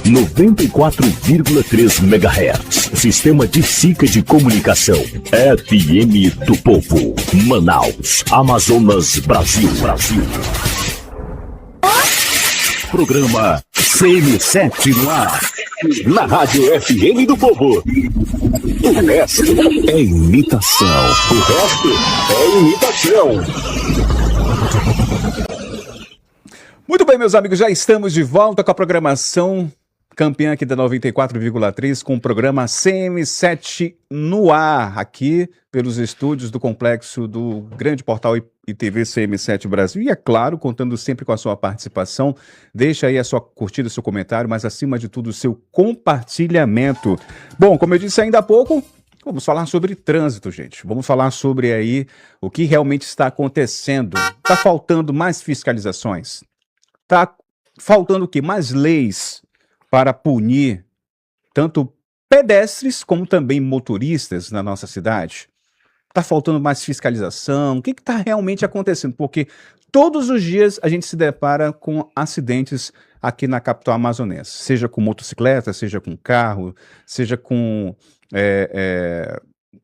94,3 MHz. Sistema de SICA de comunicação. FM do Povo. Manaus, Amazonas, Brasil. Programa CM7 no ar. Na Rádio FM do Povo. O resto é imitação. O resto é imitação. Muito bem, meus amigos, já estamos de volta com a programação campeã aqui da 94,3 com o programa CM7 no ar, aqui pelos estúdios do complexo do grande portal e TV CM7 Brasil. E é claro, contando sempre com a sua participação, deixa aí a sua curtida, seu comentário, mas acima de tudo o seu compartilhamento. Bom, como eu disse ainda há pouco, vamos falar sobre trânsito, gente. Vamos falar sobre aí o que realmente está acontecendo. Está faltando mais fiscalizações? Está faltando o quê? Mais leis para punir tanto pedestres como também motoristas na nossa cidade? Está faltando mais fiscalização? O que está realmente acontecendo? Porque todos os dias a gente se depara com acidentes aqui na capital amazonense, seja com motocicleta, seja com carro, seja com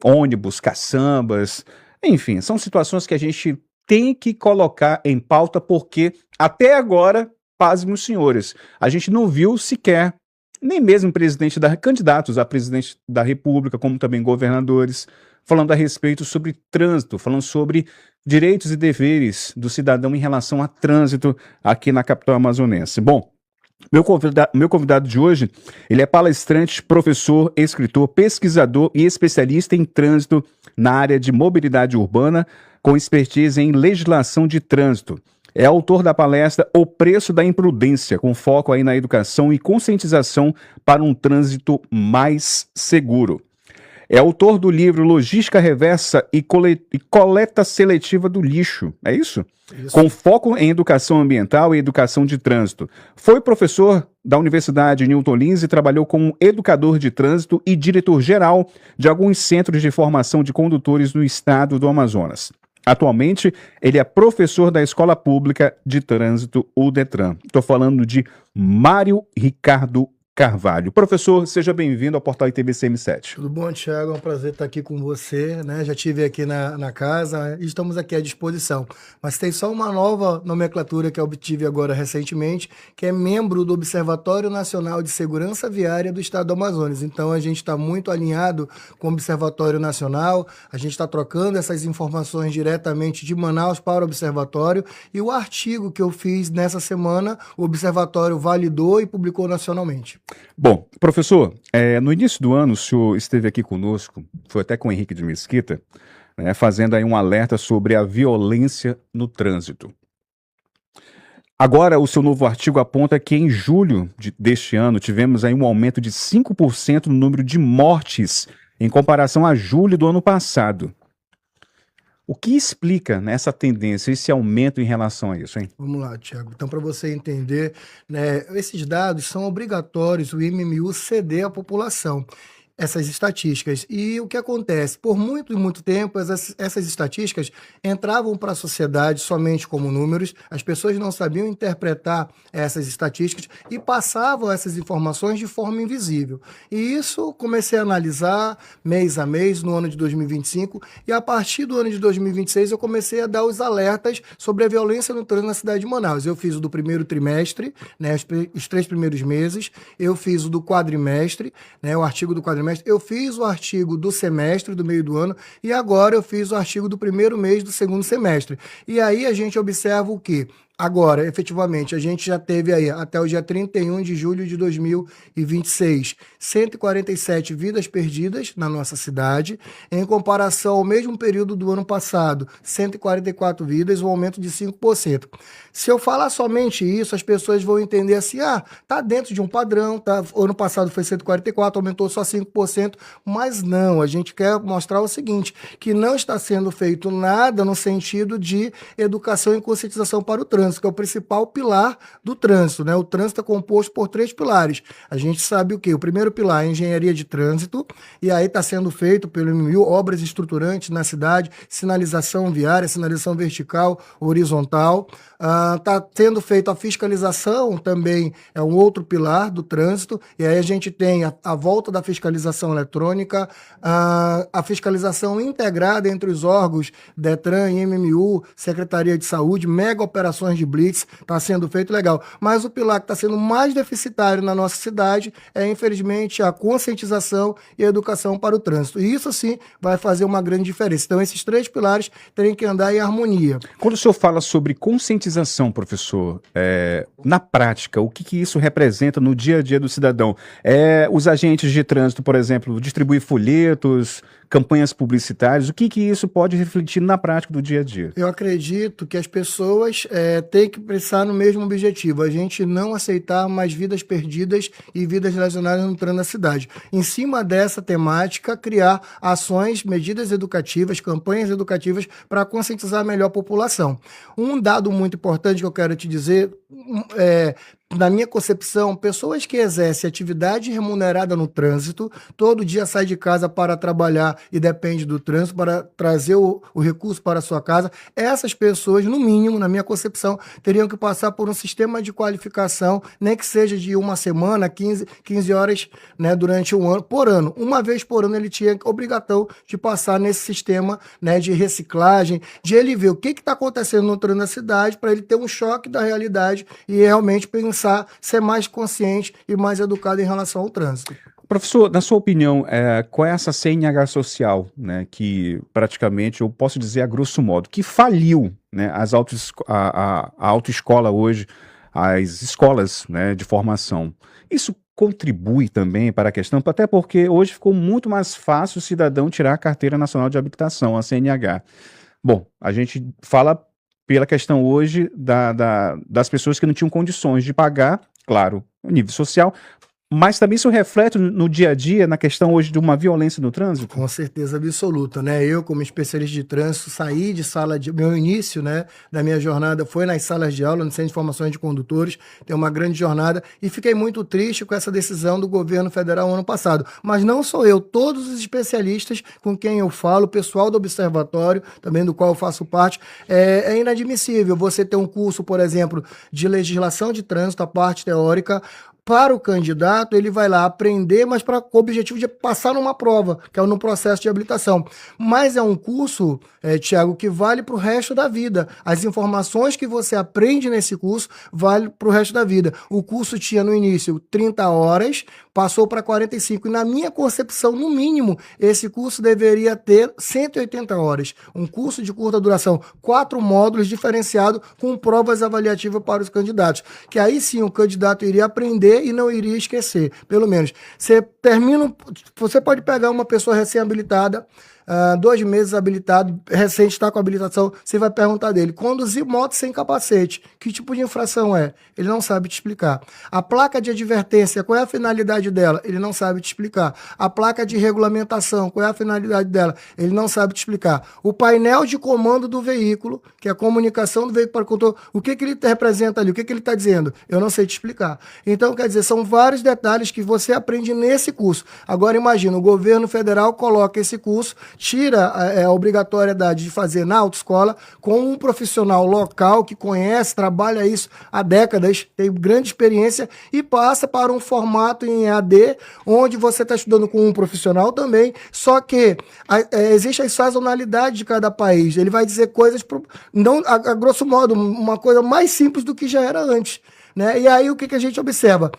ônibus, caçambas, enfim, são situações que a gente tem que colocar em pauta, porque até agora, pasmem os senhores, a gente não viu sequer, nem mesmo candidatos a presidente da República, como também governadores, falando a respeito sobre trânsito, falando sobre direitos e deveres do cidadão em relação a trânsito aqui na capital amazonense. Bom, meu convidado de hoje, ele é palestrante, professor, escritor, pesquisador e especialista em trânsito na área de mobilidade urbana, com expertise em legislação de trânsito. É autor da palestra O Preço da Imprudência, com foco aí na educação e conscientização para um trânsito mais seguro. É autor do livro Logística Reversa e Coleta Seletiva do Lixo, é isso? Isso. Com foco em educação ambiental e educação de trânsito. Foi professor da Universidade Newton Lins e trabalhou como educador de trânsito e diretor-geral de alguns centros de formação de condutores no estado do Amazonas. Atualmente, ele é professor da Escola Pública de Trânsito, o Detran. Estou falando de Mário Ricardo Carvalho. Professor, seja bem-vindo ao Portal ITV CM7. Tudo bom, Thiago? É um prazer estar aqui com você, né? Já estive aqui na casa e estamos aqui à disposição. Mas tem só uma nova nomenclatura que eu obtive agora recentemente, que é membro do Observatório Nacional de Segurança Viária do Estado do Amazonas. Então, a gente está muito alinhado com o Observatório Nacional, a gente está trocando essas informações diretamente de Manaus para o Observatório, e o artigo que eu fiz nessa semana, o Observatório validou e publicou nacionalmente. Bom, professor, no início do ano o senhor esteve aqui conosco, foi até com o Henrique de Mesquita, né, fazendo aí um alerta sobre a violência no trânsito. Agora, o seu novo artigo aponta que em julho deste ano tivemos aí um aumento de 5% no número de mortes em comparação a julho do ano passado. O que explica, né, essa tendência, esse aumento em relação a isso, hein? Vamos lá, Thiago. Então, para você entender, né, esses dados são obrigatórios, o IMMU ceder à população essas estatísticas. E o que acontece? Por muito e muito tempo, essas estatísticas entravam para a sociedade somente como números, as pessoas não sabiam interpretar essas estatísticas e passavam essas informações de forma invisível. E isso comecei a analisar mês a mês no ano de 2025, e a partir do ano de 2026 eu comecei a dar os alertas sobre a violência no trânsito na cidade de Manaus. Eu fiz o do primeiro trimestre, né, os 3 primeiros meses, eu fiz o do quadrimestre, né, o artigo do quadrimestre, eu fiz o artigo do semestre, do meio do ano, e agora eu fiz o artigo do primeiro mês do segundo semestre. E aí a gente observa o quê? Agora, efetivamente, a gente já teve aí, até o dia 31 de julho de 2026, 147 vidas perdidas na nossa cidade, em comparação ao mesmo período do ano passado, 144 vidas, um aumento de 5%. Se eu falar somente isso, as pessoas vão entender assim, tá dentro de um padrão, tá? Ano passado foi 144, aumentou só 5%, mas não, a gente quer mostrar o seguinte, que não está sendo feito nada no sentido de educação e conscientização para o trânsito, que é o principal pilar do trânsito, né? O trânsito é composto por 3 pilares. A gente sabe o quê? O primeiro pilar é a engenharia de trânsito, e aí está sendo feito pelo IMMU obras estruturantes na cidade, sinalização viária, sinalização vertical, horizontal. Está sendo feita a fiscalização, também é um outro pilar do trânsito, e aí a gente tem a volta da fiscalização eletrônica, a fiscalização integrada entre os órgãos DETRAN, IMMU, Secretaria de Saúde, mega operações de blitz, está sendo feito legal. Mas o pilar que está sendo mais deficitário na nossa cidade é, infelizmente, a conscientização e a educação para o trânsito. E isso, sim, vai fazer uma grande diferença. Então, esses 3 pilares têm que andar em harmonia. Quando o senhor fala sobre conscientização, professor, na prática, o que isso representa no dia a dia do cidadão? Os agentes de trânsito, por exemplo, distribuir folhetos, campanhas publicitárias, o que isso pode refletir na prática do dia a dia? Eu acredito que as pessoas têm que pensar no mesmo objetivo, a gente não aceitar mais vidas perdidas e vidas lesionadas no trânsito da cidade. Em cima dessa temática, criar ações, medidas educativas, campanhas educativas para conscientizar melhor a população. Um dado muito importante que eu quero te dizer na minha concepção, pessoas que exercem atividade remunerada no trânsito, todo dia sai de casa para trabalhar e depende do trânsito, para trazer o recurso para a sua casa, essas pessoas, no mínimo, na minha concepção, teriam que passar por um sistema de qualificação, nem que seja de uma semana, 15 horas, né, durante um ano, por ano. Uma vez por ano ele tinha obrigação de passar nesse sistema, né, de reciclagem, de ele ver o que está acontecendo no trânsito da cidade, para ele ter um choque da realidade e realmente pensar, ser mais consciente e mais educado em relação ao trânsito. Professor, na sua opinião, qual é essa CNH social, né, que praticamente, eu posso dizer a grosso modo, que faliu, né, a autoescola hoje, as escolas, né, de formação? Isso contribui também para a questão, até porque hoje ficou muito mais fácil o cidadão tirar a Carteira Nacional de Habilitação, a CNH. Bom, a gente fala pela questão hoje das pessoas que não tinham condições de pagar, claro, o nível social, mas também isso reflete no dia a dia, na questão hoje de uma violência no trânsito? Com certeza absoluta, né? Eu, como especialista de trânsito, saí de sala de... Meu início, né, da minha jornada foi nas salas de aula, no Centro de Formação de Condutores, tem uma grande jornada, e fiquei muito triste com essa decisão do governo federal ano passado. Mas não sou eu, todos os especialistas com quem eu falo, o pessoal do observatório, também do qual eu faço parte, é inadmissível você ter um curso, por exemplo, de legislação de trânsito, a parte teórica. Para o candidato, ele vai lá aprender, mas com o objetivo de passar numa prova, que é no processo de habilitação. Mas é um curso, Tiago, que vale para o resto da vida. As informações que você aprende nesse curso vale para o resto da vida. O curso tinha no início 30 horas, passou para 45. E na minha concepção, no mínimo, esse curso deveria ter 180 horas. Um curso de curta duração, 4 módulos diferenciados com provas avaliativas para os candidatos. Que aí sim o candidato iria aprender e não iria esquecer. Pelo menos, você pode pegar uma pessoa recém-habilitada, 2 meses habilitado, recente, está com habilitação, você vai perguntar dele, conduzir moto sem capacete, que tipo de infração é? Ele não sabe te explicar. A placa de advertência, qual é a finalidade dela? Ele não sabe te explicar. A placa de regulamentação, qual é a finalidade dela? Ele não sabe te explicar. O painel de comando do veículo, que é a comunicação do veículo para o condutor, o que ele representa ali? O que ele está dizendo? Eu não sei te explicar. Então, quer dizer, são vários detalhes que você aprende nesse curso. Agora, imagina, o governo federal coloca esse curso, tira a obrigatoriedade de fazer na autoescola com um profissional local que conhece, trabalha isso há décadas, tem grande experiência e passa para um formato em EAD, onde você está estudando com um profissional também, só que existe a sazonalidade de cada país. Ele vai dizer coisas, não, a grosso modo, uma coisa mais simples do que já era antes, né? E aí o que a gente observa?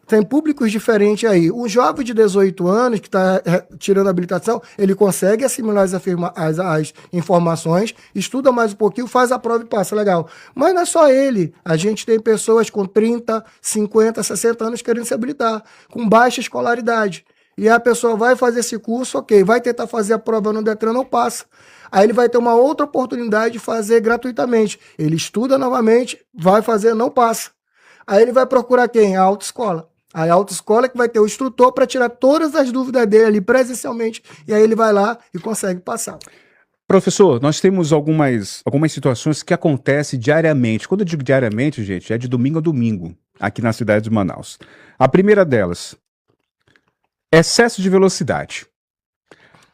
Tem públicos diferentes aí. O jovem de 18 anos que está tirando a habilitação, ele consegue assimilar as informações, estuda mais um pouquinho, faz a prova e passa, legal. Mas não é só ele. A gente tem pessoas com 30, 50, 60 anos querendo se habilitar, com baixa escolaridade. E a pessoa vai fazer esse curso, ok, vai tentar fazer a prova no Detran, não passa. Aí ele vai ter uma outra oportunidade de fazer gratuitamente. Ele estuda novamente, vai fazer, não passa. Aí ele vai procurar quem? A autoescola. A autoescola é que vai ter o instrutor para tirar todas as dúvidas dele ali presencialmente, e aí ele vai lá e consegue passar. Professor, nós temos algumas situações que acontecem diariamente. Quando eu digo diariamente, gente, é de domingo a domingo, aqui na cidade de Manaus. A primeira delas, excesso de velocidade.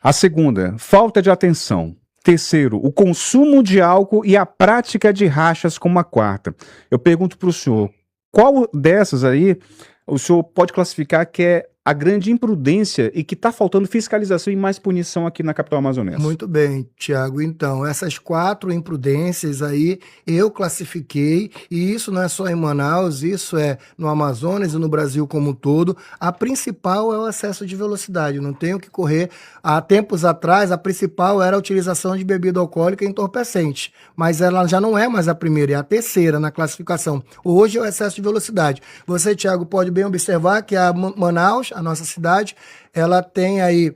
A segunda, falta de atenção. Terceiro, o consumo de álcool e a prática de rachas como a quarta. Eu pergunto para o senhor, qual dessas aí o senhor pode classificar que é a grande imprudência e que está faltando fiscalização e mais punição aqui na capital amazonense? Muito bem, Tiago. Então, essas 4 imprudências aí eu classifiquei, e isso não é só em Manaus, isso é no Amazonas e no Brasil como um todo. A principal é o excesso de velocidade, não tenho que correr. Há tempos atrás, a principal era a utilização de bebida alcoólica entorpecente, mas ela já não é mais a primeira, é a terceira na classificação. Hoje é o excesso de velocidade. Você, Tiago, pode bem observar que a Manaus, a nossa cidade, ela tem aí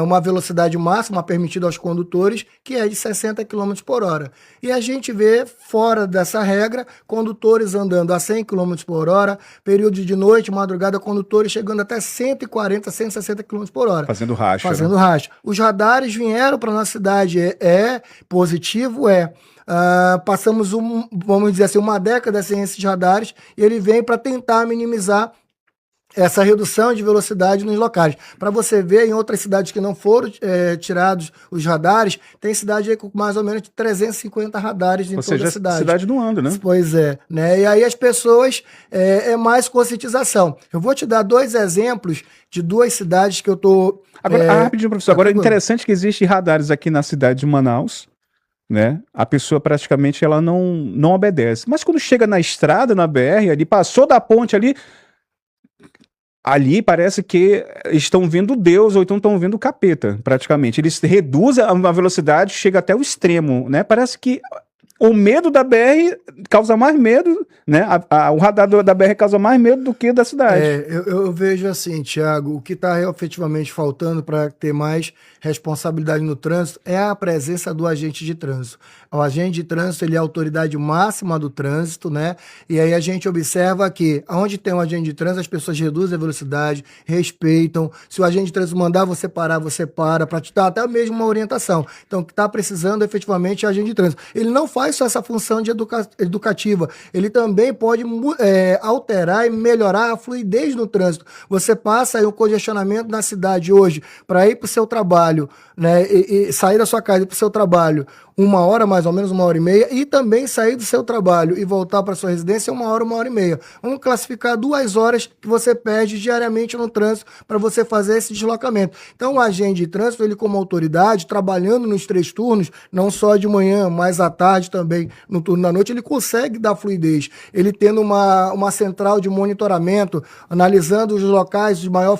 uma velocidade máxima permitida aos condutores, que é de 60 km por hora. E a gente vê, fora dessa regra, condutores andando a 100 km por hora, período de noite, madrugada, condutores chegando até 140, 160 km por hora. Fazendo racha. Fazendo racha. Os radares vieram para a nossa cidade, positivo, passamos, vamos dizer assim, uma década sem esses radares, e ele vem para tentar minimizar essa redução de velocidade nos locais. Para você ver, em outras cidades que não foram tirados os radares, tem cidade aí com mais ou menos 350 radares em toda a cidade. Cidade não anda, né? Pois é, né? E aí as pessoas, é mais conscientização. Eu vou te dar 2 exemplos de 2 cidades que eu tô... Agora, rapidinho, professor. Agora, é interessante que existem radares aqui na cidade de Manaus, né? A pessoa praticamente ela não obedece. Mas quando chega na estrada, na BR, ali, passou da ponte ali parece que estão vendo Deus ou então estão vendo o capeta, praticamente. Eles reduzem a velocidade, chega até o extremo, né? Parece que o medo da BR causa mais medo, né? O radar da BR causa mais medo do que da cidade. Eu vejo assim, Tiago, o que está efetivamente faltando para ter mais responsabilidade no trânsito é a presença do agente de trânsito. O agente de trânsito, ele é a autoridade máxima do trânsito, né? E aí a gente observa que onde tem um agente de trânsito, as pessoas reduzem a velocidade, respeitam. Se o agente de trânsito mandar você parar, você para, para te dar até mesmo uma orientação. Então, o que está precisando efetivamente é o agente de trânsito. Ele não faz só essa função de educativa, ele também pode alterar e melhorar a fluidez no trânsito. Você passa aí um congestionamento na cidade hoje para ir para o seu trabalho, né, e sair da sua casa e ir para o seu trabalho 1 hora, mais ou menos 1h30, e também sair do seu trabalho e voltar para sua residência 1 hora, 1h30. Vamos classificar 2 horas que você perde diariamente no trânsito para você fazer esse deslocamento. Então, o agente de trânsito, ele como autoridade, trabalhando nos 3 turnos, não só de manhã, mas à tarde também, no turno da noite, ele consegue dar fluidez. Ele tendo uma central de monitoramento, analisando os locais de maior...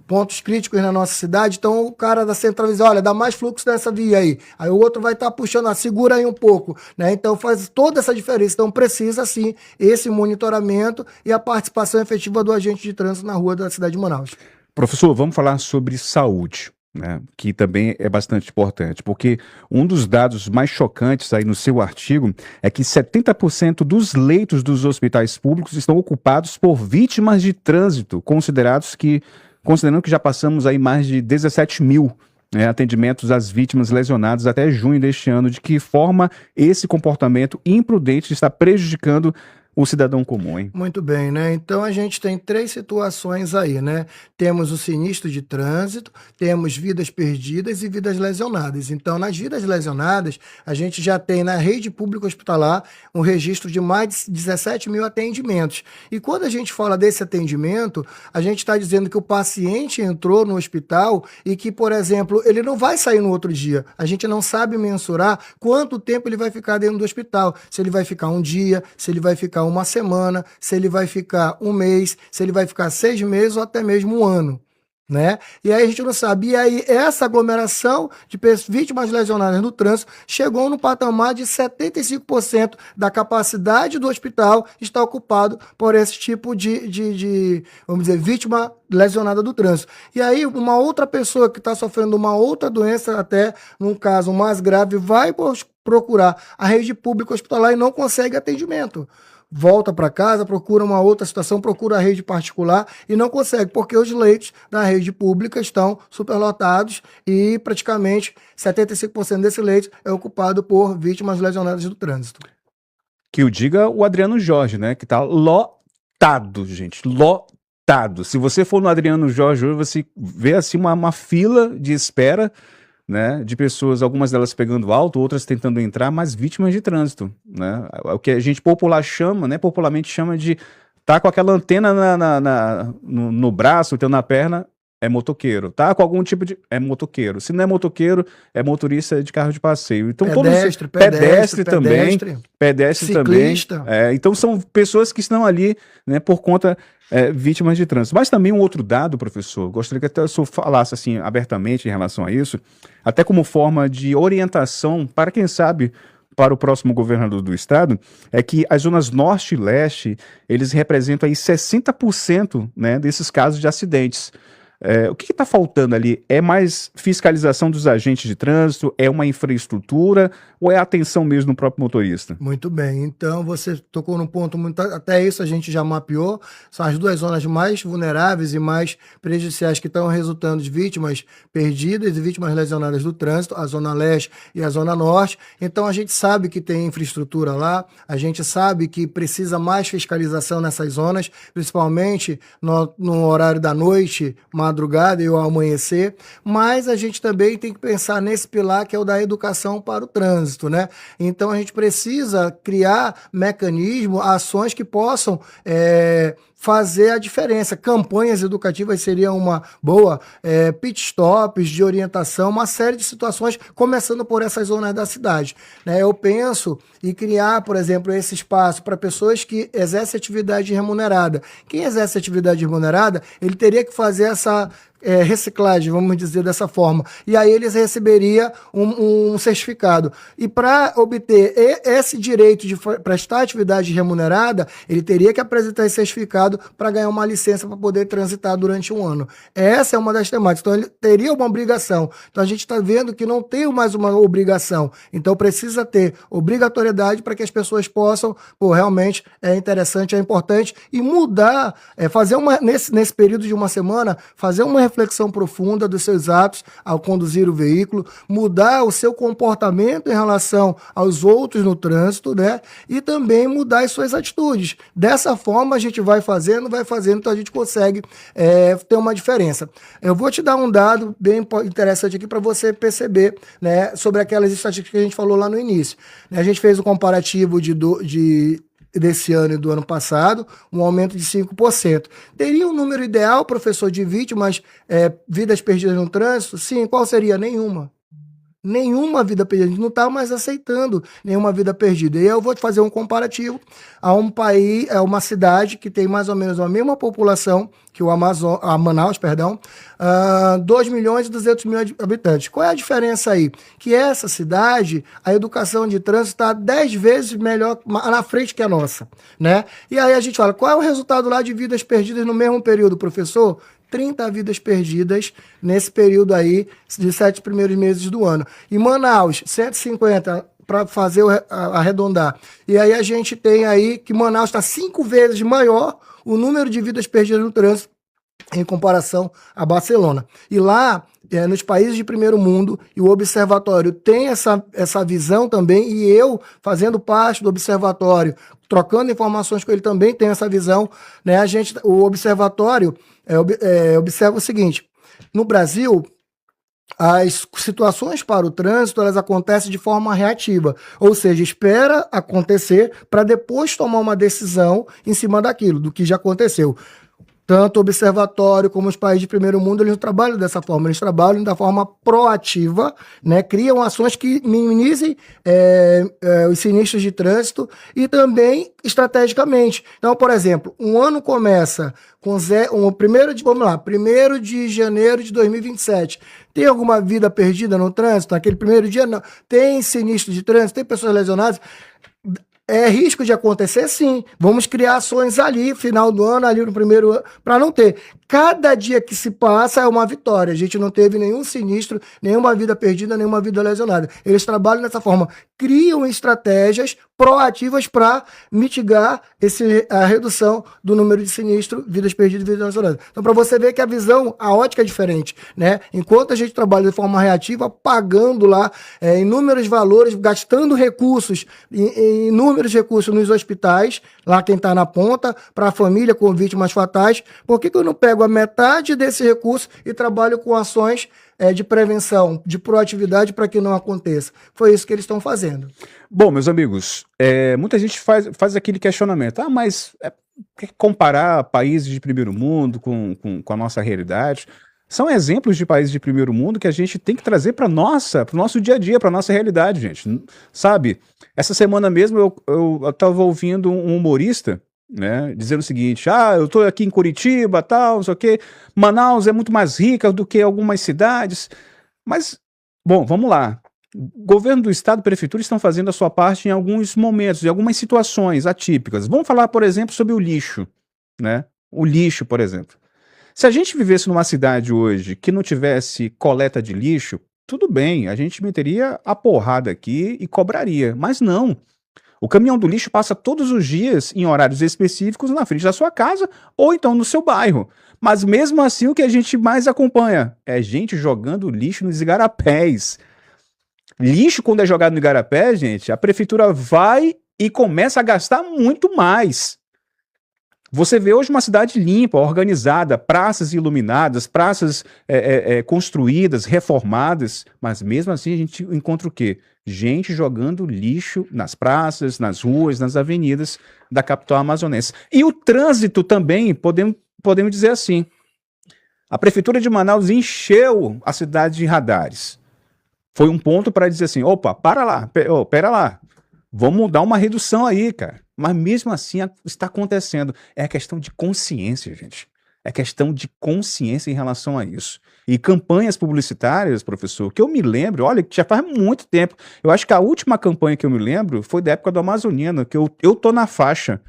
pontos críticos na nossa cidade, então o cara da central diz, olha, dá mais fluxo nessa via aí o outro vai estar puxando, segura aí um pouco, né? Então faz toda essa diferença, então precisa sim esse monitoramento e a participação efetiva do agente de trânsito na rua da cidade de Manaus. Professor, vamos falar sobre saúde, né? Que também é bastante importante, porque um dos dados mais chocantes aí no seu artigo é que 70% dos leitos dos hospitais públicos estão ocupados por vítimas de trânsito, considerando que já passamos aí mais de 17 mil atendimentos às vítimas lesionadas até junho deste ano. De que forma esse comportamento imprudente está prejudicando o cidadão comum, hein? Muito bem, né? Então a gente tem 3 situações aí, né? Temos o sinistro de trânsito, temos vidas perdidas e vidas lesionadas. Então, nas vidas lesionadas, a gente já tem na rede pública hospitalar um registro de mais de 17 mil atendimentos. E quando a gente fala desse atendimento, a gente está dizendo que o paciente entrou no hospital e que, por exemplo, ele não vai sair no outro dia. A gente não sabe mensurar quanto tempo ele vai ficar dentro do hospital. Se ele vai ficar um dia, se ele vai ficar 1 semana, se ele vai ficar 1 mês, se ele vai ficar 6 meses ou até mesmo 1 ano, né? E aí a gente não sabe. E aí essa aglomeração de vítimas lesionadas no trânsito chegou no patamar de 75% da capacidade do hospital está ocupado por esse tipo de vamos dizer, vítima lesionada do trânsito. E aí uma outra pessoa que está sofrendo uma outra doença, até num caso mais grave, vai procurar a rede pública hospitalar e não consegue atendimento. Volta para casa, procura uma outra situação, procura a rede particular e não consegue, porque os leitos da rede pública estão superlotados e praticamente 75% desse leito é ocupado por vítimas lesionadas do trânsito. Que o diga o Adriano Jorge, né? Que tá lotado, gente, lotado. Se você for no Adriano Jorge hoje, você vê assim uma fila de espera, né, de pessoas, algumas delas pegando alto, outras tentando entrar, mas vítimas de trânsito, né? O que a gente popularmente chama de tá com aquela antena no braço, então na perna, é motoqueiro. Tá com algum tipo de... É motoqueiro. Se não é motoqueiro, é motorista de carro de passeio. Então, pedestre também. Pedestre ciclista. também. Então, são pessoas que estão ali, né, por conta vítimas de trânsito. Mas também um outro dado, professor, gostaria que até o senhor falasse assim, abertamente em relação a isso, até como forma de orientação para quem sabe... para o próximo governador do estado, é que as zonas norte e leste, eles representam aí 60%, né, desses casos de acidentes. O que está faltando ali? É mais fiscalização dos agentes de trânsito? É uma infraestrutura? Ou é atenção mesmo do próprio motorista? Muito bem. Então, você tocou num ponto muito... Até isso a gente já mapeou. São as duas zonas mais vulneráveis e mais prejudiciais que estão resultando de vítimas perdidas e vítimas lesionadas do trânsito, a Zona Leste e a Zona Norte. Então, a gente sabe que tem infraestrutura lá, a gente sabe que precisa mais fiscalização nessas zonas, principalmente no horário da noite, madrugada e ao amanhecer, mas a gente também tem que pensar nesse pilar que é o da educação para o trânsito, né? Então a gente precisa criar mecanismos, ações que possam fazer a diferença. Campanhas educativas seriam uma boa, pit stops de orientação, uma série de situações, começando por essas zonas da cidade, né? Eu penso em criar, por exemplo, esse espaço para pessoas que exercem atividade remunerada. Quem exerce atividade remunerada, ele teria que fazer essa reciclagem, vamos dizer dessa forma. E aí eles receberiam um certificado. E para obter esse direito de prestar atividade remunerada, ele teria que apresentar esse certificado para ganhar uma licença para poder transitar durante um ano. Essa é uma das temáticas. Então ele teria uma obrigação. Então a gente está vendo que não tem mais uma obrigação. Então precisa ter obrigatoriedade para que as pessoas possam, realmente é interessante, é importante, e mudar, fazer nesse período de uma semana, fazer uma reflexão profunda dos seus atos ao conduzir o veículo, mudar o seu comportamento em relação aos outros no trânsito, né? E também mudar as suas atitudes. Dessa forma a gente vai fazendo, então a gente consegue ter uma diferença. Eu vou te dar um dado bem interessante aqui para você perceber, né, sobre aquelas estatísticas que a gente falou lá no início. A gente fez o comparativo desse ano e do ano passado, um aumento de 5%. Teria um número ideal, professor, de vítimas, vidas perdidas no trânsito? Sim, qual seria? Nenhuma. Nenhuma vida perdida. A gente não está mais aceitando nenhuma vida perdida. E eu vou te fazer um comparativo a um país, uma cidade que tem mais ou menos a mesma população que Manaus, 2 milhões e 200 mil habitantes. Qual é a diferença aí? Que essa cidade, a educação de trânsito está 10 vezes melhor na frente que a nossa, né? E aí a gente fala, qual é o resultado lá de vidas perdidas no mesmo período, professor? 30 vidas perdidas nesse período aí de 7 primeiros meses do ano. Em Manaus, 150 para fazer arredondar. E aí a gente tem aí que Manaus está 5 vezes maior o número de vidas perdidas no trânsito em comparação a Barcelona. E lá, nos países de primeiro mundo, e o observatório tem essa visão também, e eu, fazendo parte do observatório, trocando informações com ele, também tem essa visão, né? O observatório observa o seguinte: no Brasil, as situações para o trânsito, elas acontecem de forma reativa, ou seja, espera acontecer para depois tomar uma decisão em cima daquilo, do que já aconteceu. Tanto o observatório como os países de primeiro mundo, eles não trabalham dessa forma, eles trabalham da forma proativa, né? Criam ações que minimizem os sinistros de trânsito e também estrategicamente. Então, por exemplo, um ano começa com 1º de janeiro de 2027. Tem alguma vida perdida no trânsito? Naquele primeiro dia, não. Tem sinistro de trânsito? Tem pessoas lesionadas? É risco de acontecer, sim. Vamos criar ações ali, final do ano, ali no primeiro ano, para não ter. Cada dia que se passa é uma vitória. A gente não teve nenhum sinistro, nenhuma vida perdida, nenhuma vida lesionada. Eles trabalham dessa forma. Criam estratégias proativas para mitigar a redução do número de sinistros, vidas perdidas e vidas lesionadas. Então, para você ver que a ótica é diferente, né? Enquanto a gente trabalha de forma reativa, pagando lá inúmeros valores, gastando recursos em inúmeros inúmeros recursos nos hospitais, lá quem está na ponta, para a família com vítimas fatais. Por que eu não pego a metade desse recurso e trabalho com ações de prevenção, de proatividade para que não aconteça? Foi isso que eles estão fazendo. Bom, meus amigos, muita gente faz aquele questionamento. Mas comparar países de primeiro mundo com a nossa realidade? São exemplos de países de primeiro mundo que a gente tem que trazer para o nosso dia a dia, para a nossa realidade, gente. Sabe, essa semana mesmo eu estava ouvindo um humorista, né, dizendo o seguinte: eu estou aqui em Curitiba, tal, não sei o quê, Manaus é muito mais rica do que algumas cidades. Mas, bom, vamos lá. O governo do estado e prefeitura estão fazendo a sua parte em alguns momentos, em algumas situações atípicas. Vamos falar, por exemplo, sobre o lixo, né? O lixo, por exemplo. Se a gente vivesse numa cidade hoje que não tivesse coleta de lixo, tudo bem, a gente meteria a porrada aqui e cobraria, mas não. O caminhão do lixo passa todos os dias em horários específicos na frente da sua casa ou então no seu bairro. Mas mesmo assim o que a gente mais acompanha é gente jogando lixo nos igarapés. Lixo quando é jogado no igarapé, gente, a prefeitura vai e começa a gastar muito mais. Você vê hoje uma cidade limpa, organizada, praças iluminadas, praças construídas, reformadas, mas mesmo assim a gente encontra o quê? Gente jogando lixo nas praças, nas ruas, nas avenidas da capital amazonense. E o trânsito também, podemos dizer assim, a prefeitura de Manaus encheu a cidade de radares. Foi um ponto para dizer assim, opa, pera lá, vamos dar uma redução aí, cara. Mas mesmo assim está acontecendo. É questão de consciência, gente. É questão de consciência em relação a isso. E campanhas publicitárias, professor, que eu me lembro, olha, que já faz muito tempo. Eu acho que a última campanha que eu me lembro foi da época do Amazoniano, que eu tô na faixa.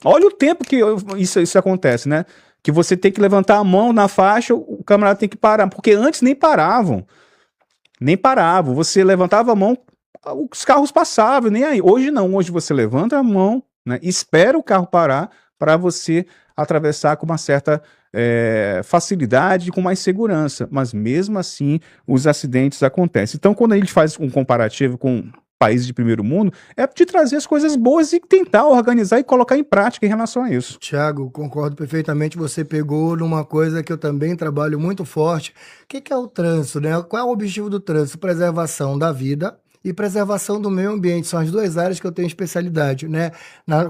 Olha o tempo que isso acontece, né? Que você tem que levantar a mão na faixa, o camarada tem que parar. Porque antes nem paravam. Nem paravam. Você levantava a mão, os carros passavam, nem aí. Hoje não. Hoje você levanta a mão, né, espera o carro parar para você atravessar com uma certa facilidade, com mais segurança, mas mesmo assim os acidentes acontecem. Então quando a gente faz um comparativo com países de primeiro mundo, é de trazer as coisas boas e tentar organizar e colocar em prática em relação a isso. Tiago, concordo perfeitamente, você pegou numa coisa que eu também trabalho muito forte. O que é o trânsito, né? Qual é o objetivo do trânsito? Preservação da vida e preservação do meio ambiente. São as duas áreas que eu tenho especialidade, né?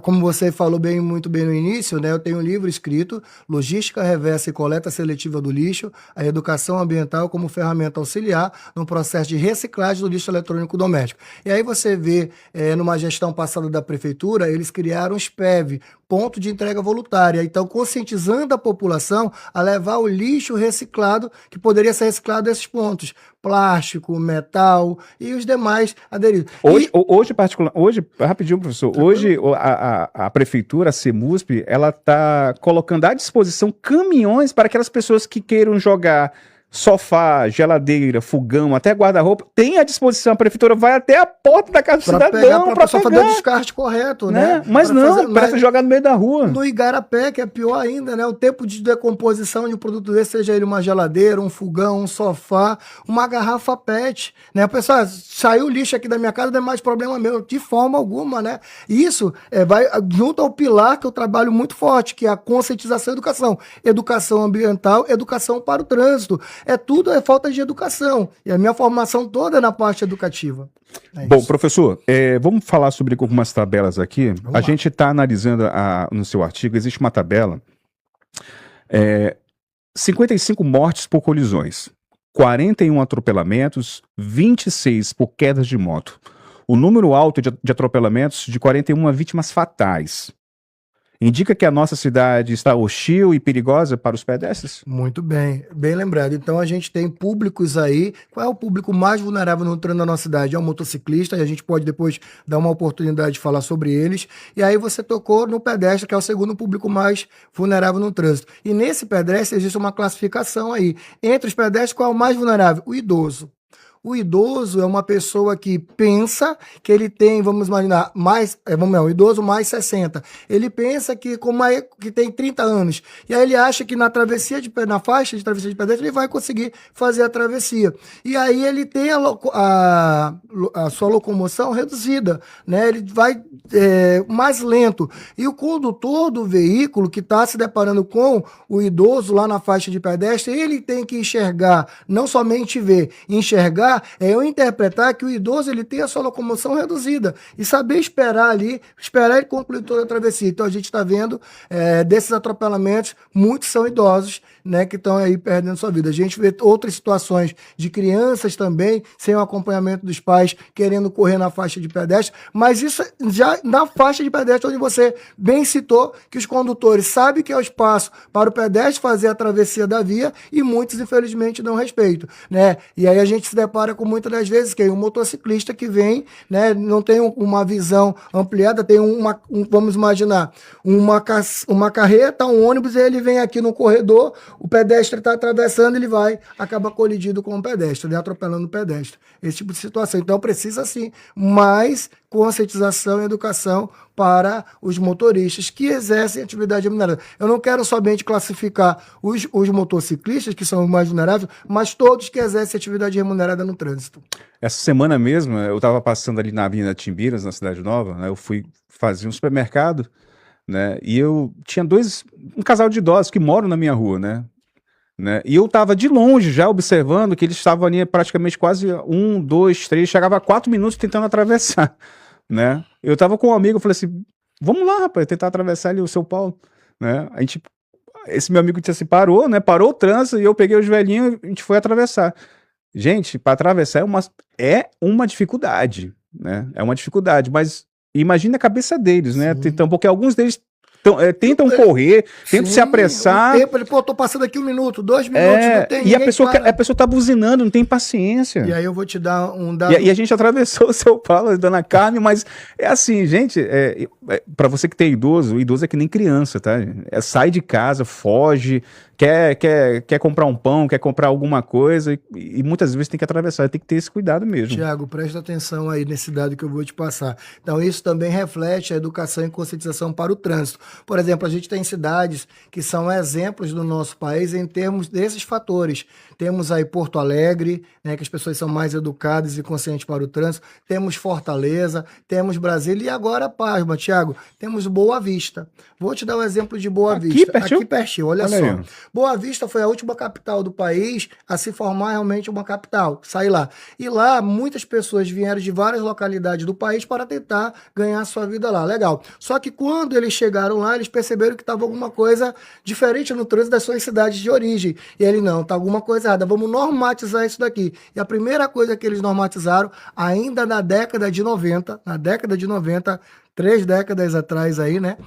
Como você falou muito bem no início, né? Eu tenho um livro escrito, Logística Reversa e Coleta Seletiva do Lixo, a Educação Ambiental como Ferramenta Auxiliar no processo de reciclagem do lixo eletrônico doméstico. E aí você vê, numa gestão passada da prefeitura, eles criaram os PEV, ponto de entrega voluntária. Então, conscientizando a população a levar o lixo reciclado, que poderia ser reciclado desses pontos. Plástico, metal e os demais aderidos. Hoje, rapidinho, professor, hoje a prefeitura, a CEMUSP, ela está colocando à disposição caminhões para aquelas pessoas que queiram jogar sofá, geladeira, fogão, até guarda-roupa, tem à disposição. A prefeitura vai até a porta da casa do cidadão para fazer o descarte correto, né? Mas parece jogar no meio da rua. No igarapé, que é pior ainda, né? O tempo de decomposição de um produto desse, seja ele uma geladeira, um fogão, um sofá, uma garrafa PET, né? Pessoal, saiu lixo aqui da minha casa, não é mais problema meu, de forma alguma, né? Isso vai junto ao pilar que eu trabalho muito forte, que é a conscientização e educação. Educação ambiental, educação para o trânsito. Tudo é falta de educação. E a minha formação toda é na parte educativa. Bom, professor, vamos falar sobre algumas tabelas aqui. A gente está analisando no seu artigo, existe uma tabela. 55 mortes por colisões, 41 atropelamentos, 26 por quedas de moto. O número alto de atropelamentos de 41 vítimas fatais. Indica que a nossa cidade está hostil e perigosa para os pedestres? Muito bem, bem lembrado. Então a gente tem públicos aí. Qual é o público mais vulnerável no trânsito da nossa cidade? É o motociclista, e a gente pode depois dar uma oportunidade de falar sobre eles. E aí você tocou no pedestre, que é o segundo público mais vulnerável no trânsito. E nesse pedestre existe uma classificação aí. Entre os pedestres, qual é o mais vulnerável? O idoso. O idoso é uma pessoa que pensa que ele tem, vamos imaginar, o idoso mais 60. Ele pensa que que tem 30 anos. E aí ele acha que na faixa de travessia de pedestre ele vai conseguir fazer a travessia. E aí ele tem a sua locomoção reduzida, né? Ele vai mais lento. E o condutor do veículo que está se deparando com o idoso lá na faixa de pedestre, ele tem que enxergar, não somente ver, enxergar é eu interpretar que o idoso ele tem a sua locomoção reduzida e saber esperar ele concluir toda a travessia. Então a gente está vendo desses atropelamentos, muitos são idosos, né, que estão aí perdendo sua vida. A gente vê outras situações de crianças também, sem o acompanhamento dos pais, querendo correr na faixa de pedestre, mas isso já na faixa de pedestre, onde você bem citou que os condutores sabem que é o espaço para o pedestre fazer a travessia da via e muitos, infelizmente, não respeitam, né? E aí a gente se depara com muitas das vezes que é um motociclista que vem, né, não tem uma visão ampliada, tem vamos imaginar, uma carreta, um ônibus, e ele vem aqui no corredor, o pedestre está atravessando, ele acaba colidindo com o pedestre, né, atropelando o pedestre. Esse tipo de situação. Então precisa, sim, mais conscientização e educação para os motoristas que exercem atividade remunerada. Eu não quero somente classificar os motociclistas, que são os mais vulneráveis, mas todos que exercem atividade remunerada no trânsito. Essa semana mesmo, eu estava passando ali na Avenida Timbiras, na Cidade Nova, né, eu fui fazer um supermercado, né, e eu tinha um casal de idosos que moram na minha rua, né, e eu estava de longe já observando que eles estavam ali praticamente quase 1, 2, 3, chegava a 4 minutos tentando atravessar, né? Eu estava com um amigo, eu falei assim, vamos lá, rapaz, tentar atravessar ali o São Paulo, né? Esse meu amigo disse assim, parou, né? Parou o trânsito e eu peguei os velhinhos e a gente foi atravessar. Gente, para atravessar é uma dificuldade, né? É uma dificuldade, mas imagina a cabeça deles, né? Então, porque alguns deles tentam correr, tentam se apressar. Tô passando aqui 1 minuto, 2 minutos, não tem e a pessoa tá buzinando, não tem paciência. E aí eu vou te dar um dado. E a gente atravessou o São Paulo, Dona Carmen, mas é assim, gente, para você que tem idoso, o idoso é que nem criança, tá? Sai de casa, foge, quer comprar um pão, quer comprar alguma coisa, e muitas vezes tem que atravessar, tem que ter esse cuidado mesmo. Tiago, presta atenção aí nesse dado que eu vou te passar. Então, isso também reflete a educação e conscientização para o trânsito. Por exemplo, a gente tem cidades que são exemplos do nosso país em termos desses fatores. Temos aí Porto Alegre, né, que as pessoas são mais educadas e conscientes para o trânsito. Temos Fortaleza, temos Brasília e agora, pasma, Tiago, temos Boa Vista. Vou te dar um exemplo de Boa Vista. Aqui pertinho, olha só. Aí. Boa Vista foi a última capital do país a se formar realmente uma capital, sair lá. E lá, muitas pessoas vieram de várias localidades do país para tentar ganhar sua vida lá. Legal. Só que quando eles chegaram lá, eles perceberam que estava alguma coisa diferente no trânsito das suas cidades de origem. E ele, não, tá alguma coisa errada, vamos normatizar isso daqui. E a primeira coisa que eles normatizaram, ainda na década de 90, 3 décadas atrás aí, né?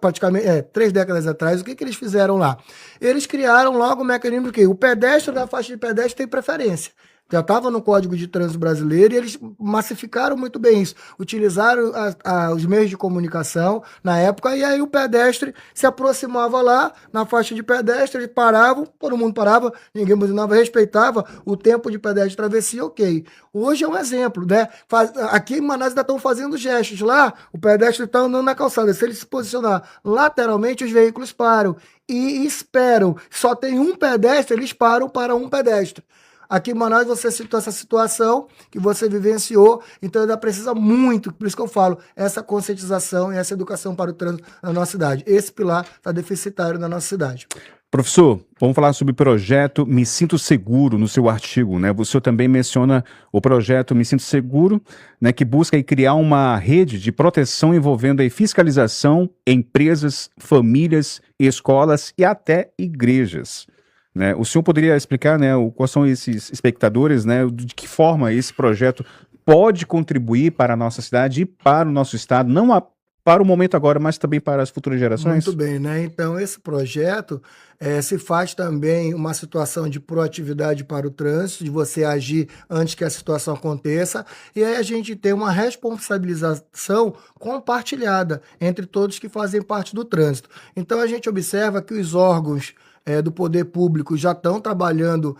Praticamente 3 décadas atrás, o que eles fizeram lá? Eles criaram logo o mecanismo do quê? O pedestre da faixa de pedestre tem preferência. Já estava no Código de Trânsito Brasileiro e eles massificaram muito bem isso. Utilizaram os meios de comunicação na época e aí o pedestre se aproximava lá na faixa de pedestre, eles paravam, todo mundo parava, ninguém buzinava, respeitava o tempo de pedestre de travessia, ok. Hoje é um exemplo, né? Aqui em Manaus ainda estão fazendo gestos. Lá, o pedestre está andando na calçada. Se ele se posicionar lateralmente, os veículos param e esperam. Só tem um pedestre, eles param para um pedestre. Aqui em Manaus você citou essa situação que você vivenciou, então ainda precisa muito, por isso que eu falo, essa conscientização e essa educação para o trânsito na nossa cidade. Esse pilar está deficitário na nossa cidade. Professor, vamos falar sobre o projeto Me Sinto Seguro no seu artigo, né? O senhor também menciona o projeto Me Sinto Seguro, né, que busca aí criar uma rede de proteção envolvendo a fiscalização, empresas, famílias, escolas e até igrejas. Né? O senhor poderia explicar, né, quais são esses espectadores, né, de que forma esse projeto pode contribuir para a nossa cidade e para o nosso estado, não para o momento agora, mas também para as futuras gerações? Muito bem, né? Então, esse projeto se faz também uma situação de proatividade para o trânsito, de você agir antes que a situação aconteça, e aí a gente tem uma responsabilização compartilhada entre todos que fazem parte do trânsito. Então, a gente observa que os órgãos do poder público já estão trabalhando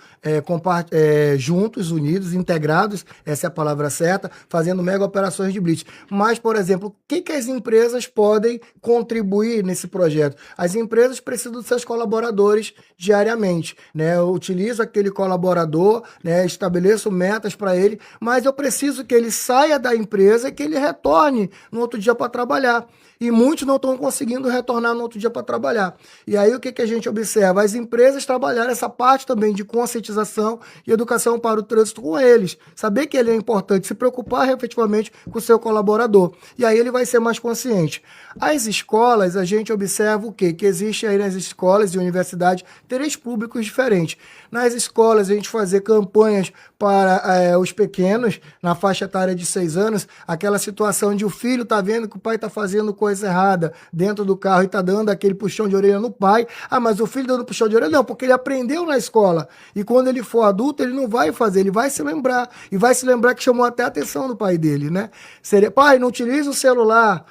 juntos, unidos, integrados, essa é a palavra certa, fazendo mega operações de blitz. Mas, por exemplo, o que as empresas podem contribuir nesse projeto? As empresas precisam dos seus colaboradores diariamente, né? Eu utilizo aquele colaborador, né? Estabeleço metas para ele, mas eu preciso que ele saia da empresa e que ele retorne no outro dia para trabalhar. E muitos não estão conseguindo retornar no outro dia para trabalhar. E aí o que a gente observa? As empresas trabalharem essa parte também de conscientização e educação para o trânsito com eles. Saber que ele é importante, se preocupar efetivamente com o seu colaborador. E aí ele vai ser mais consciente. As escolas, a gente observa o quê? Que existe aí nas escolas e universidades 3 públicos diferentes. Nas escolas, a gente fazer campanhas para os pequenos, na faixa etária de 6 anos, aquela situação de o filho tá vendo que o pai está fazendo coisa errada dentro do carro e está dando aquele puxão de orelha no pai. Ah, mas o filho dando puxão de orelha? Não, porque ele aprendeu na escola. E quando ele for adulto, ele não vai fazer, ele vai se lembrar. E vai se lembrar que chamou até a atenção do pai dele, né? Seria, pai, não utilize o celular.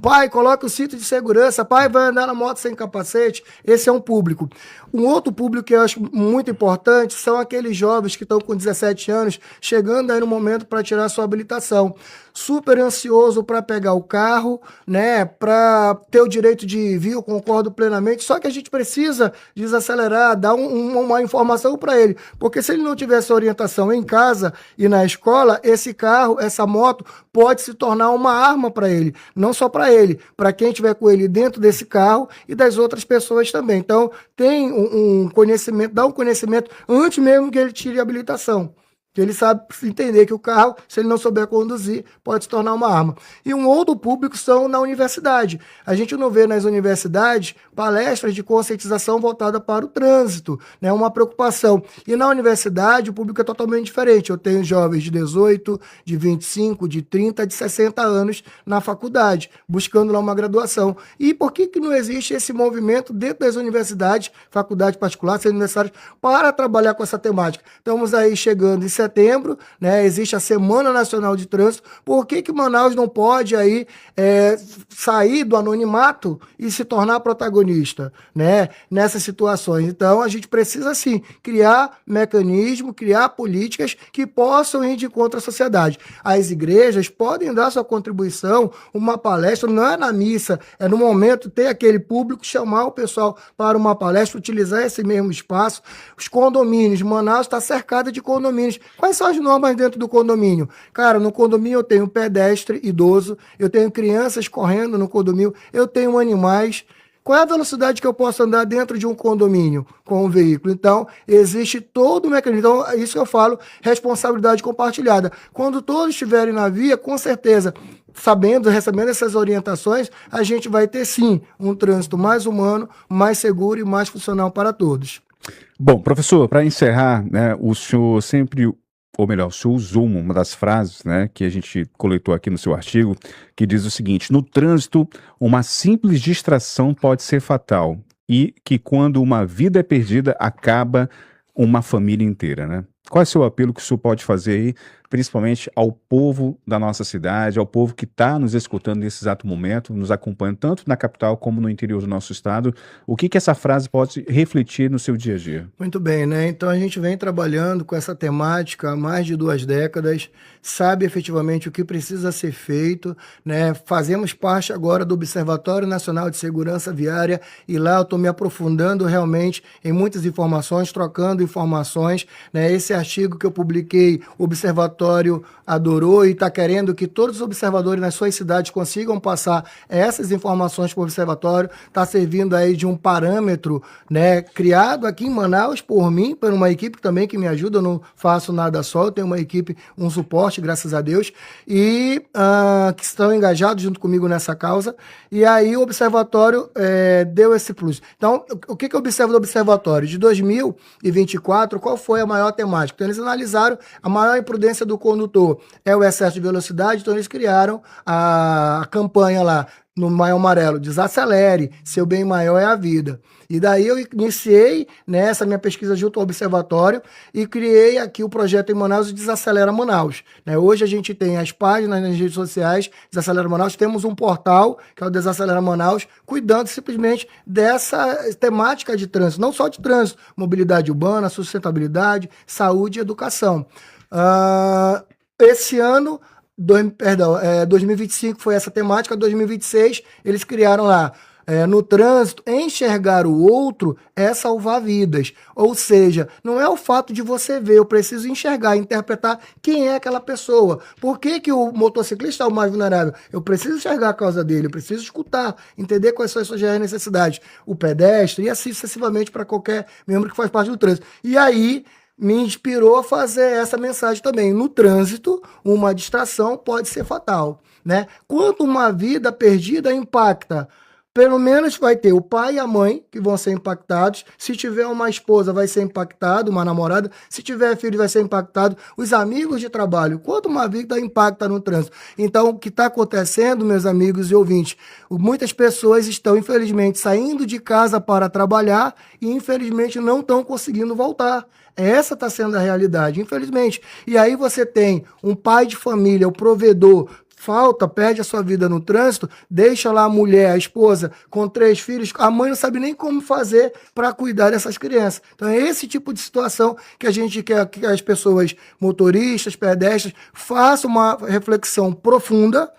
Pai, coloque o cinto de segurança. Pai, vai andar na moto sem capacete. Esse é um público. Um outro público que eu acho muito importante são aqueles jovens que estão com 17 anos, chegando aí no momento para tirar sua habilitação. Super ansioso para pegar o carro, né, para ter o direito de vir, eu concordo plenamente, só que a gente precisa desacelerar, dar uma informação para ele, porque se ele não tiver essa orientação em casa e na escola, esse carro, essa moto, pode se tornar uma arma para ele, não só para ele, para quem estiver com ele dentro desse carro e das outras pessoas também. Então, tem um conhecimento, dá um conhecimento antes mesmo que ele tire a habilitação. Que ele sabe entender que o carro, se ele não souber conduzir, pode se tornar uma arma. E um outro público são na universidade. A gente não vê nas universidades palestras de conscientização voltada para o trânsito, né? Uma preocupação. E na universidade o público é totalmente diferente. Eu tenho jovens de 18, de 25, de 30, de 60 anos na faculdade, buscando lá uma graduação. E por que não existe esse movimento dentro das universidades, faculdades particulares, universidades, para trabalhar com essa temática? Estamos aí chegando em setembro, né, existe a Semana Nacional de Trânsito. Por que Manaus não pode aí sair do anonimato e se tornar protagonista, né, nessas situações? Então a gente precisa sim criar mecanismos, criar políticas que possam ir de encontro à sociedade. As igrejas podem dar sua contribuição, uma palestra, não é na missa, é no momento ter aquele público, chamar o pessoal para uma palestra, utilizar esse mesmo espaço. Os condomínios, Manaus está cercada de condomínios. Quais são as normas dentro do condomínio? Cara, no condomínio eu tenho pedestre, idoso, eu tenho crianças correndo no condomínio, eu tenho animais. Qual é a velocidade que eu posso andar dentro de um condomínio com um veículo? Então, existe todo o mecanismo. Então, é isso que eu falo, responsabilidade compartilhada. Quando todos estiverem na via, com certeza, recebendo essas orientações, a gente vai ter sim um trânsito mais humano, mais seguro e mais funcional para todos. Bom, professor, para encerrar, né, o senhor sempre, ou melhor, o senhor usou uma das frases, né, que a gente coletou aqui no seu artigo, que diz o seguinte: no trânsito, uma simples distração pode ser fatal e que quando uma vida é perdida, acaba uma família inteira, né? Qual é o seu apelo que o senhor pode fazer aí, principalmente ao povo da nossa cidade, ao povo que está nos escutando nesse exato momento, nos acompanhando tanto na capital como no interior do nosso estado? O que essa frase pode refletir no seu dia a dia? Muito bem, né? Então a gente vem trabalhando com essa temática há mais de 2 décadas, sabe efetivamente o que precisa ser feito, né? Fazemos parte agora do Observatório Nacional de Segurança Viária e lá eu estou me aprofundando realmente em muitas informações, trocando informações, né? Esse artigo que eu publiquei, o Observatório adorou e está querendo que todos os observadores nas suas cidades consigam passar essas informações para o observatório. Está servindo aí de um parâmetro, né, criado aqui em Manaus por mim, por uma equipe também que me ajuda. Eu não faço nada só, eu tenho uma equipe, um suporte, graças a Deus, e que estão engajados junto comigo nessa causa. E aí o observatório deu esse plus. Então, o que eu observo do observatório? De 2024, qual foi a maior temática? Então, eles analisaram a maior imprudência do condutor é o excesso de velocidade, então eles criaram a campanha lá, no Maio Amarelo, desacelere, seu bem maior é a vida. E daí eu iniciei nessa minha pesquisa junto ao Observatório e criei aqui o projeto em Manaus, o Desacelera Manaus. Né? Hoje a gente tem as páginas nas redes sociais, Desacelera Manaus, temos um portal, que é o Desacelera Manaus, cuidando simplesmente dessa temática de trânsito, não só de trânsito, mobilidade urbana, sustentabilidade, saúde e educação. Esse ano, 2025 foi essa temática, 2026 eles criaram lá, no trânsito, enxergar o outro é salvar vidas. Ou seja, não é o fato de você ver, eu preciso enxergar, interpretar quem é aquela pessoa. Por que que o motociclista é o mais vulnerável? Eu preciso enxergar a causa dele, eu preciso escutar, entender quais são as suas reais necessidades. O pedestre e assim sucessivamente para qualquer membro que faz parte do trânsito. E aí me inspirou a fazer essa mensagem também. No trânsito, uma distração pode ser fatal, né? Quanto uma vida perdida impacta, pelo menos vai ter o pai e a mãe que vão ser impactados. Se tiver uma esposa, vai ser impactado, uma namorada. Se tiver filho, vai ser impactado. Os amigos de trabalho. Quanto uma vida impacta no trânsito? Então, o que está acontecendo, meus amigos e ouvintes, muitas pessoas estão, infelizmente, saindo de casa para trabalhar e, infelizmente, não estão conseguindo voltar. Essa está sendo a realidade, infelizmente. E aí você tem um pai de família, o provedor, perde a sua vida no trânsito, deixa lá a mulher, a esposa, com 3 filhos, a mãe não sabe nem como fazer para cuidar dessas crianças. Então é esse tipo de situação que a gente quer que as pessoas, motoristas, pedestres, façam uma reflexão profunda,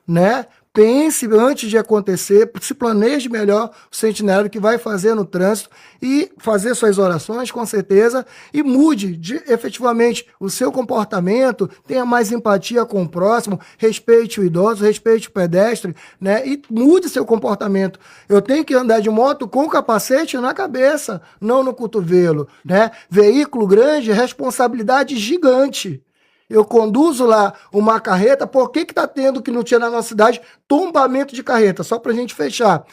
né? Pense antes de acontecer, se planeje melhor o sentinerário que vai fazer no trânsito e fazer suas orações, com certeza, e mude efetivamente o seu comportamento, tenha mais empatia com o próximo, respeite o idoso, respeite o pedestre, né? E mude seu comportamento. Eu tenho que andar de moto com capacete na cabeça, não no cotovelo, né? Veículo grande, responsabilidade gigante. Eu conduzo lá uma carreta, por que está tendo, que não tinha na nossa cidade, tombamento de carreta? Só para a gente fechar.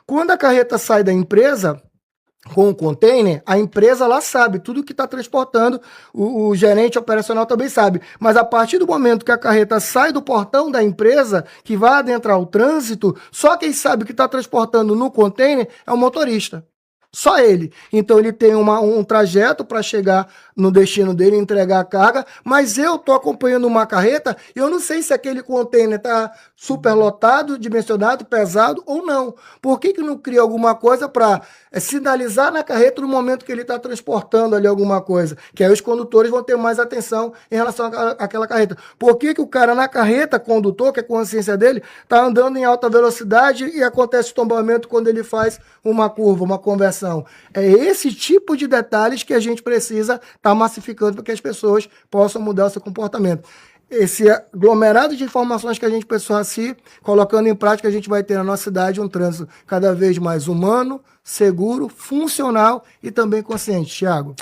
Quando a carreta sai da empresa, com o container, a empresa lá sabe tudo que está transportando, o gerente operacional também sabe. Mas a partir do momento que a carreta sai do portão da empresa, que vai adentrar o trânsito, só quem sabe o que está transportando no container é o motorista. Só ele. Então ele tem um trajeto para chegar no destino dele, entregar a carga, mas eu estou acompanhando uma carreta e eu não sei se aquele container está superlotado, dimensionado, pesado ou não. Por que não cria alguma coisa para sinalizar na carreta no momento que ele está transportando ali alguma coisa? Que aí os condutores vão ter mais atenção em relação àquela carreta. Por que o cara na carreta, condutor, que é a consciência dele, está andando em alta velocidade e acontece o tombamento quando ele faz uma curva, uma conversão? É esse tipo de detalhes que a gente precisa estar massificando para que as pessoas possam mudar o seu comportamento. Esse aglomerado de informações que a gente pensou assim, colocando em prática, a gente vai ter na nossa cidade um trânsito cada vez mais humano, seguro, funcional e também consciente. Thiago.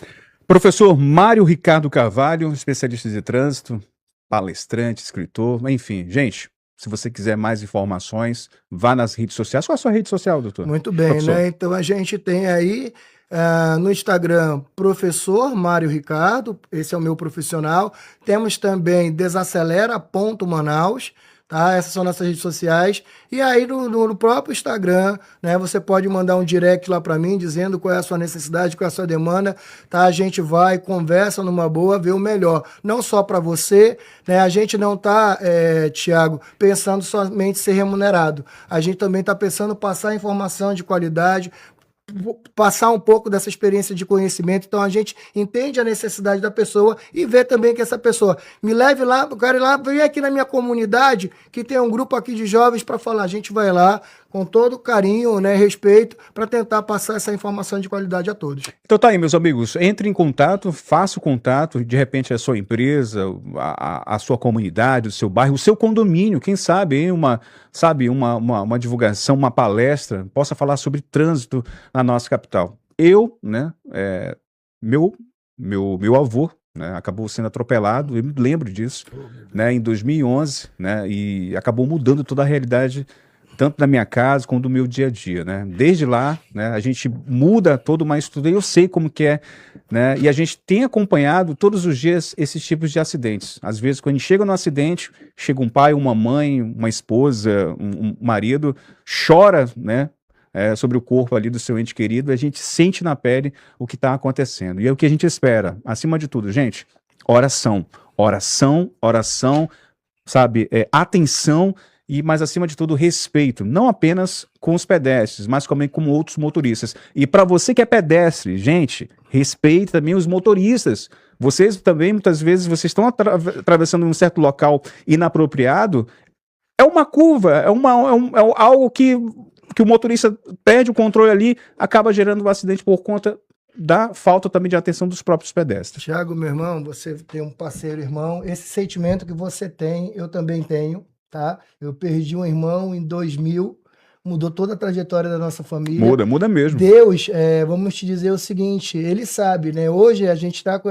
Professor Mário Ricardo Carvalho, especialista de trânsito, palestrante, escritor, enfim. Gente, se você quiser mais informações, vá nas redes sociais. Qual é a sua rede social, doutor? Muito bem, professor? Né? Então a gente tem aí no Instagram, professor Mário Ricardo, esse é o meu profissional. Temos também desacelera.manaus, tá? Essas são nossas redes sociais. E aí no próprio Instagram, né, você pode mandar um direct lá para mim, dizendo qual é a sua necessidade, qual é a sua demanda, tá? A gente vai, conversa numa boa, vê o melhor. Não só para você, né? A gente não tá, Thiago, pensando somente em ser remunerado. A gente também está pensando em passar informação de qualidade, passar um pouco dessa experiência de conhecimento. Então a gente entende a necessidade da pessoa e vê também que essa pessoa me leve lá, eu quero ir lá, vem aqui na minha comunidade que tem um grupo aqui de jovens para falar. A gente vai lá com todo carinho, né, respeito, para tentar passar essa informação de qualidade a todos. Então tá aí, meus amigos, entre em contato, faça o contato, de repente a sua empresa, a sua comunidade, o seu bairro, o seu condomínio, quem sabe, hein, uma divulgação, uma palestra, possa falar sobre trânsito na nossa capital. Eu, né, meu avô, né, acabou sendo atropelado, eu me lembro disso, né, em 2011, né, e acabou mudando toda a realidade tanto da minha casa como do meu dia a dia, né? Desde lá, né, a gente muda toda uma estrutura, eu sei como que é, né? E a gente tem acompanhado todos os dias esses tipos de acidentes. Às vezes, quando a gente chega no acidente, chega um pai, uma mãe, uma esposa, um marido, chora, né? Sobre o corpo ali do seu ente querido, a gente sente na pele o que está acontecendo. E é o que a gente espera, acima de tudo, gente, oração, oração, oração, sabe, atenção, mas acima de tudo respeito, não apenas com os pedestres, mas também com outros motoristas. E para você que é pedestre, gente, respeite também os motoristas. Vocês também, muitas vezes, vocês estão atravessando um certo local inapropriado, é uma curva, é algo que o motorista perde o controle ali, acaba gerando um acidente por conta da falta também de atenção dos próprios pedestres. Tiago, meu irmão, você tem um parceiro irmão, esse sentimento que você tem, eu também tenho, tá? Eu perdi um irmão em 2000, mudou toda a trajetória da nossa família. Muda mesmo. Deus, vamos te dizer o seguinte, ele sabe, né? Hoje a gente está com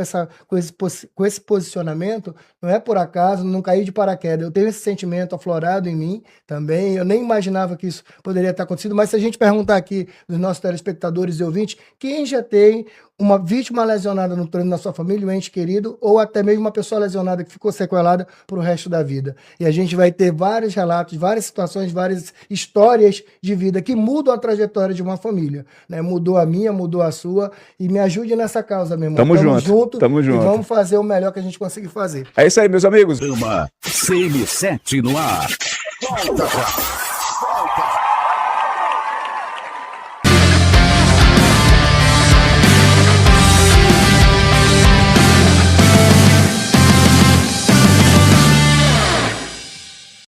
esse posicionamento, não é por acaso, não caí de paraquedas. Eu tenho esse sentimento aflorado em mim também. Eu nem imaginava que isso poderia estar acontecendo, mas se a gente perguntar aqui dos nossos telespectadores e ouvintes, quem já tem uma vítima lesionada no trânsito na sua família, um ente querido, ou até mesmo uma pessoa lesionada que ficou sequelada para o resto da vida. E a gente vai ter vários relatos, várias situações, várias histórias de vida que mudam a trajetória de uma família, né? Mudou a minha, mudou a sua, e me ajude nessa causa, meu irmão. Tamo junto. E vamos fazer o melhor que a gente conseguir fazer. É isso aí, meus amigos. Programa CM7 no ar. Volta já.